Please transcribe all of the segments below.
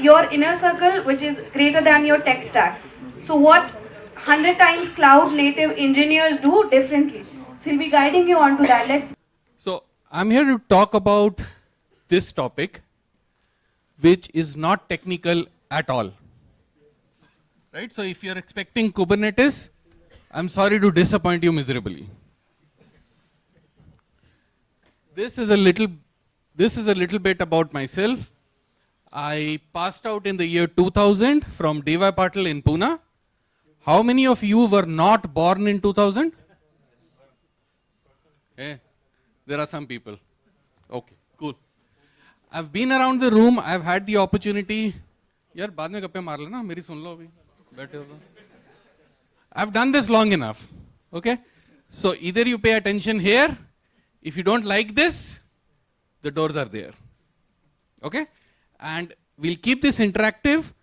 your inner circle, which is greater than your tech stack. So what 100 times cloud native engineers do differently. So he'll be guiding you onto that. So I'm here to talk about this topic, which is not technical at all. Right? So if you're expecting Kubernetes, I'm sorry to disappoint you miserably. This is a little bit about myself. I passed out in the year 2000 from D.Y. Patil in Pune. How many of you were not born in 2000? Hey, there are some people. Okay, cool. I've been around the room. I've had the opportunity. यार बाद में गप्पे मार लेना मेरी सुन लो अभी बैठे हो तो. I've done this long enough. Okay, so either you pay attention here. If you don't like this, the doors are there. Okay, and we'll keep this interactive.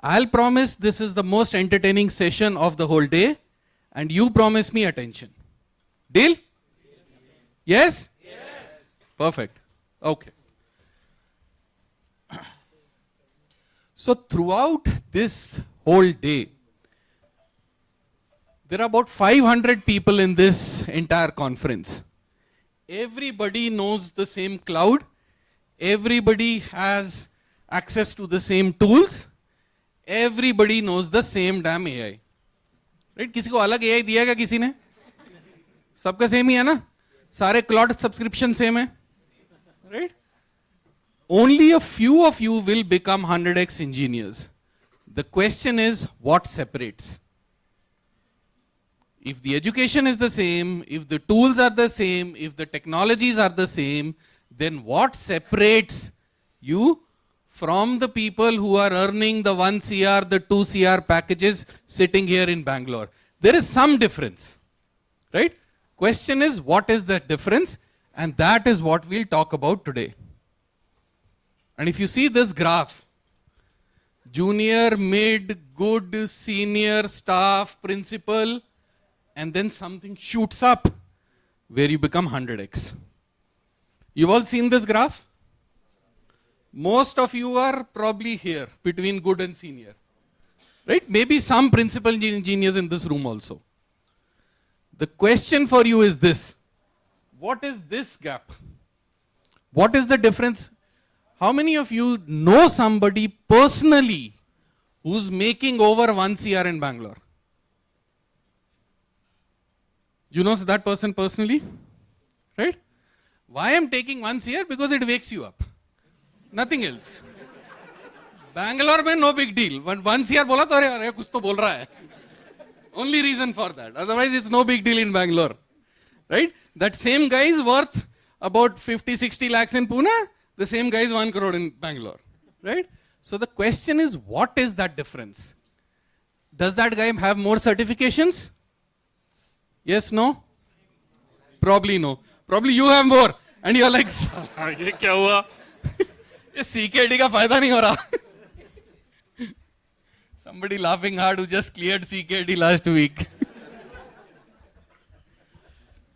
I'll promise this is the most entertaining session of the whole day, and you promise me attention. Deal? Yes? Yes. Perfect. Okay. So throughout this whole day, there are about 500 people in this entire conference. Everybody knows the same cloud. Everybody has access to the same tools. Everybody knows the same damn AI. Right? किसी को अलग AI दिया क्या किसी ने? सबका same ही है ना? सारे cloud subscription same है. Right? Only a few of you will become 100x engineers. The question is, what separates? If the education is the same, if the tools are the same, if the technologies are the same, then what separates you from the people who are earning the 1 CR, the 2 CR packages sitting here in Bangalore? There is some difference, right? Question is, what is that difference? And that is what we'll talk about today. And if you see this graph, junior, mid, good, senior, staff, principal, and then something shoots up where you become 100x. You've all seen this graph? Most of you are probably here between good and senior. Right? Maybe some principal engineers in this room also. The question for you is this. What is this gap? What is the difference? How many of you know somebody personally who's making over 1 CR in Bangalore? You know that person personally? Right? Why I'm taking 1 CR? Because it wakes you up. Nothing else. Bangalore mein no big deal. When 1 CR bola to अरे कुछ तो बोल रहा है. Only reason for that. Otherwise it's no big deal in Bangalore. Right? That same guy is worth about 50-60 lakhs in Pune. The same guy is 1 crore in Bangalore. Right? So the question is, what is that difference? Does that guy have more certifications? Yes, no? Probably no. Probably you have more. And you're like, ये क्या हुआ? ये CKD का फायदा नहीं हो रहा. Somebody laughing hard who just cleared CKD last week.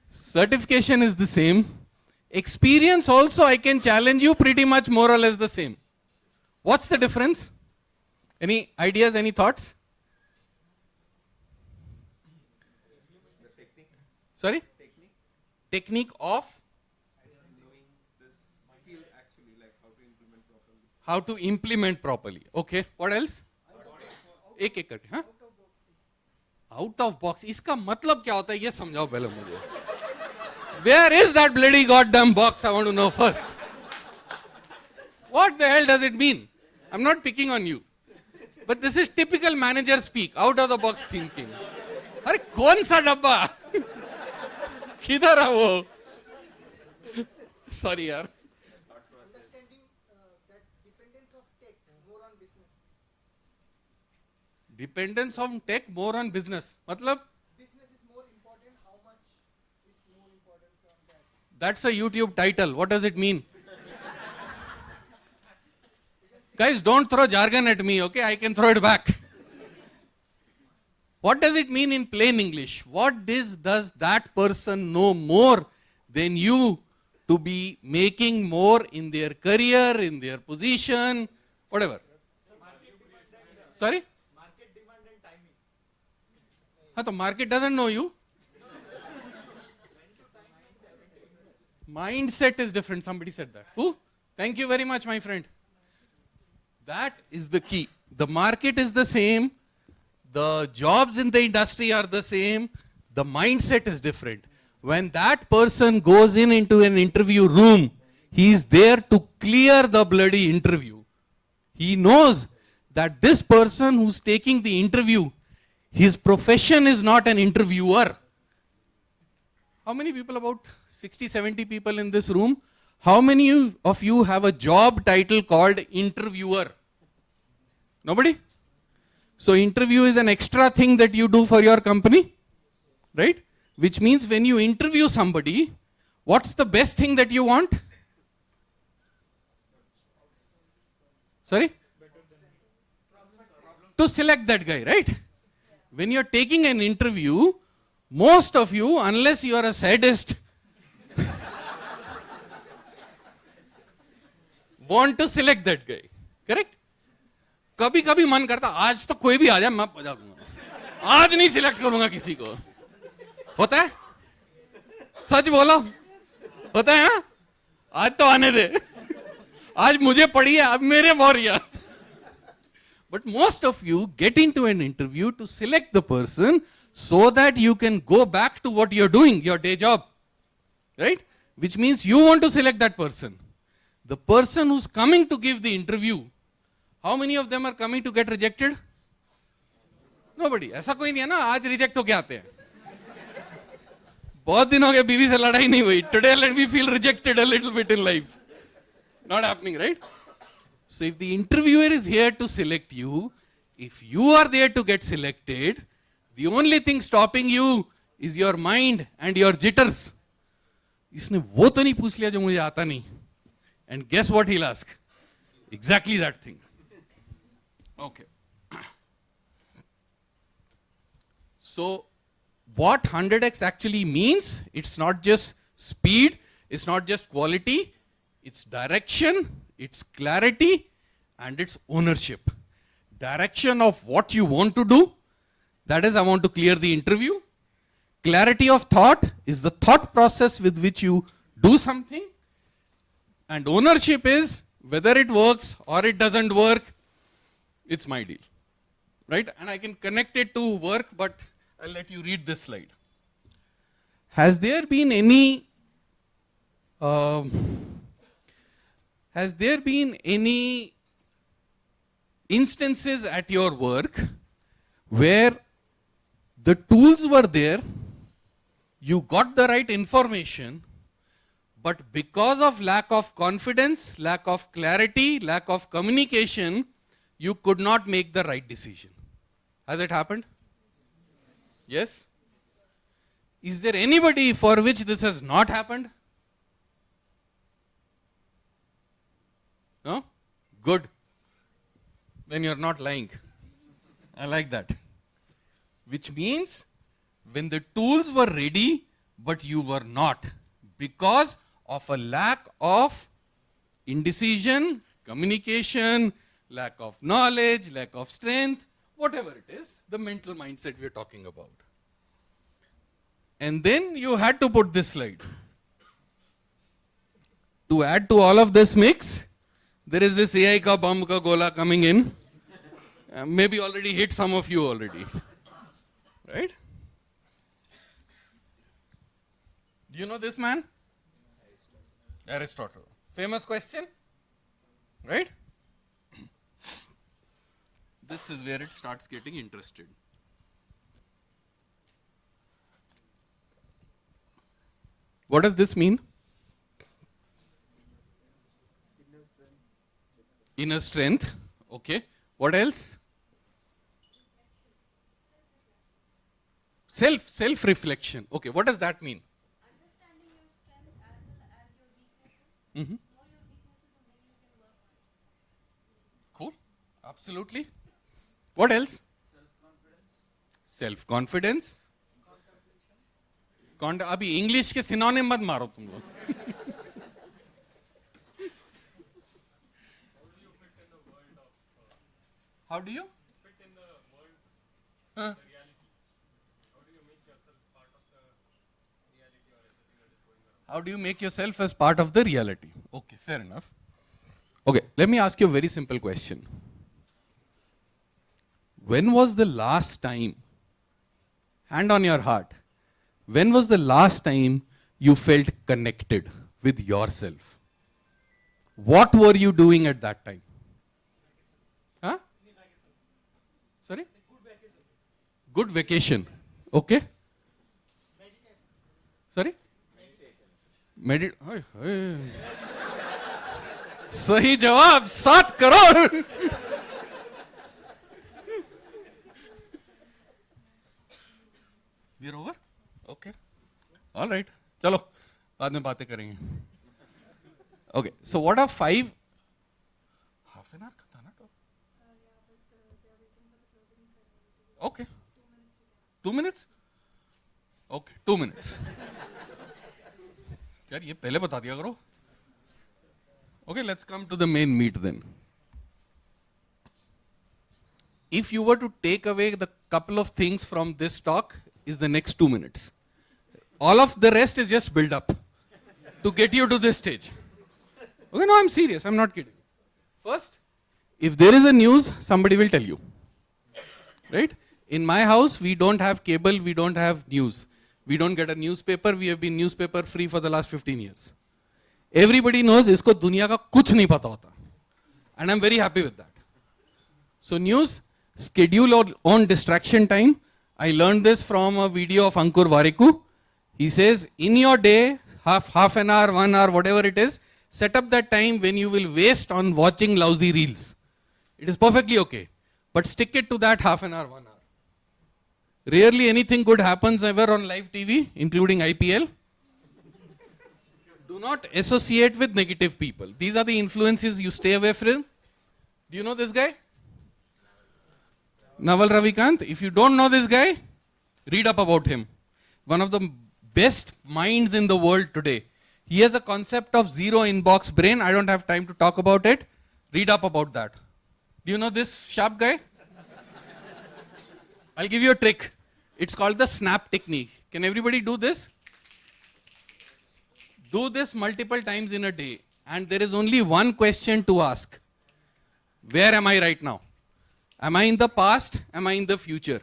Certification is the same. Experience also, I can challenge you, pretty much more or less the same. What's the difference? Any ideas, any thoughts? Sorry? Technique of? Knowing this skill actually, like how to implement properly. Okay, what else? एक एक करके, हाँ? Out of box. इसका मतलब क्या होता है ये समझाओ पहले मुझे. Where is that bloody goddamn box? I want to know first. What the hell does it mean? I'm not picking on you. But this is typical manager speak, out of the box thinking. अरे कौन सा डब्बा? किधर है वो? Sorry यार. Understanding that dependence of tech more on business. Dependence on tech more on business. मतलब? Business is more important. How much is more importance on that? That's a YouTube title. What does it mean? Guys, don't throw jargon at me, okay? I can throw it back. What does it mean in plain English? What does that person know more than you to be making more in their career, in their position, whatever? Sorry? Market demand and timing. हाँ तो market doesn't know you. Mindset is different. Somebody said that. Who? Thank you very much, my friend. That is the key. The market is the same. The jobs in the industry are the same. The mindset is different. When that person goes into an interview room, he is there to clear the bloody interview. He knows that this person who's taking the interview, his profession is not an interviewer. How many people, about 60, 70 people in this room, how many of you have a job title called interviewer? Nobody? So interview is an extra thing that you do for your company, right? Which means when you interview somebody, what's the best thing that you want? Sorry? To select that guy, right? When you're taking an interview, most of you, unless you are a sadist, want to select that guy, correct? कभी कभी मन करता आज तो कोई भी आ जाए मैं बजा दूंगा, आज नहीं सिलेक्ट करूंगा किसी को. होता है? सच बोलो, होता है ना? आज तो आने दे, आज मुझे पड़ी है, अब मेरे बोरिया. But most of you get into an interview to select the person so that you can go back to what you're doing, your day job, right? Which means you want to select that person. The person who's coming to give the interview, how many of them are coming to get rejected? Nobody. ऐसा कोई नहीं है ना आज reject होके आते हैं. बहुत दिन हो गए बीवी से लड़ाई नहीं हुई. Today let me feel rejected a little bit in life. Not happening, right? So if the interviewer is here to select you, if you are there to get selected, the only thing stopping you is your mind and your jitters. इसने वो तो नहीं पूछ लिया जो मुझे आता नहीं. And guess what he'll ask? Exactly that thing. Okay. So what 100x actually means, it's not just speed, it's not just quality, it's direction, it's clarity, and it's ownership. Direction of what you want to do, that is I want to clear the interview. Clarity of thought is the thought process with which you do something. And ownership is whether it works or it doesn't work, it's my deal, right? And I can connect it to work, but I'll let you read this slide. Has there been any instances at your work where the tools were there, you got the right information, but because of lack of confidence, lack of clarity, lack of communication, you could not make the right decision? Has it happened? Yes? Is there anybody for which this has not happened? No? Good. Then you're not lying. I like that. Which means when the tools were ready, but you were not, because of a lack of indecision, communication, lack of knowledge, lack of strength, whatever it is, the mental mindset we're talking about. And then you had to put this slide. To add to all of this mix, there is this AI ka bomb ka gola coming in. Maybe already hit some of you already. Right? Do you know this man? Aristotle. Famous question? Right? This is where it starts getting interested. What does this mean? Inner strength. Okay. What else? Self-reflection. Okay. What does that mean? Understanding your strength as well as your weaknesses. Know your weaknesses and then you can work on it. Cool. Absolutely. What else? Self-confidence. अभी English के synonym मत मारो तुम लोग. How do you? How do you make yourself as part of the reality? Okay, fair enough. Okay, let me ask you a very simple question. When was the last time, hand on your heart, when was the last time you felt connected with yourself? What were you doing at that time? Huh? Sorry? Good vacation. Okay. Sorry? सही जवाब 7 crore. We're over? Okay. All right. चलो बाद में बातें करेंगे. Okay. So what are 5? Half an hour का था ना talk? Okay. 2 minutes? Okay. 2 minutes. यार ये पहले बता दिया करो. Okay, let's come to the main meat then. If you were to take away the couple of things from this talk, is the next 2 minutes. All of the rest is just build up to get you to this stage. Okay, no, I'm serious. I'm not kidding. First, if there is a news, somebody will tell you. Right? In my house, we don't have cable, we don't have news. We don't get a newspaper. We have been newspaper free for the last 15 years. Everybody knows isko दुनिया का कुछ नहीं पता होता. And I'm very happy with that. So news, schedule your own distraction time. I learned this from a video of Ankur Wariku. He says, in your day, half an hour, 1 hour, whatever it is, set up that time when you will waste on watching lousy reels. It is perfectly okay. But stick it to that half an hour, 1 hour. Rarely anything good happens ever on live TV, including IPL. Do not associate with negative people. These are the influences you stay away from. Do you know this guy? Naval Ravikant. If you don't know this guy, read up about him. One of the best minds in the world today. He has a concept of zero inbox brain. I don't have time to talk about it. Read up about that. Do you know this sharp guy? I'll give you a trick. It's called the snap technique. Can everybody do this? Do this multiple times in a day. And there is only one question to ask. Where am I right now? Am I in the past? Am I in the future?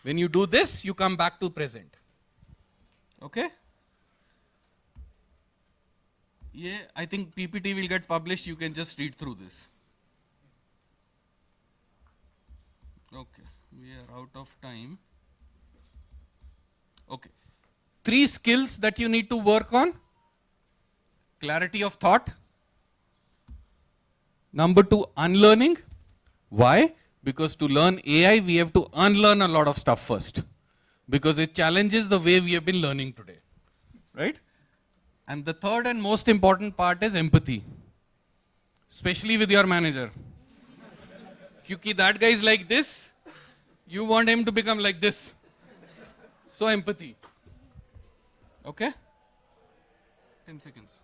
When you do this, you come back to present. Okay? Yeah, I think PPT will get published. You can just read through this. Okay, we are out of time. Okay. 3 skills that you need to work on. Clarity of thought. Number 2, unlearning. Why? Because to learn AI, we have to unlearn a lot of stuff first. Because it challenges the way we have been learning today. Right? And the third and most important part is empathy. Especially with your manager. Because that guy is like this, you want him to become like this. So empathy. Okay? 10 seconds.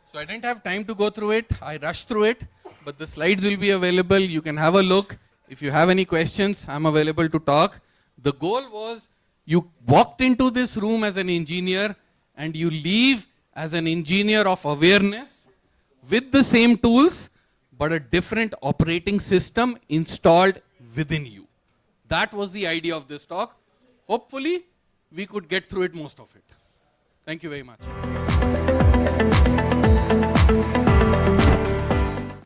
So I didn't have time to go through it. I rushed through it. But the slides will be available. You can have a look. If you have any questions, I'm available to talk. The goal was you walked into this room as an engineer and you leave as an engineer of awareness with the same tools, but a different operating system installed within you. That was the idea of this talk. Hopefully, we could get through it, most of it. Thank you very much.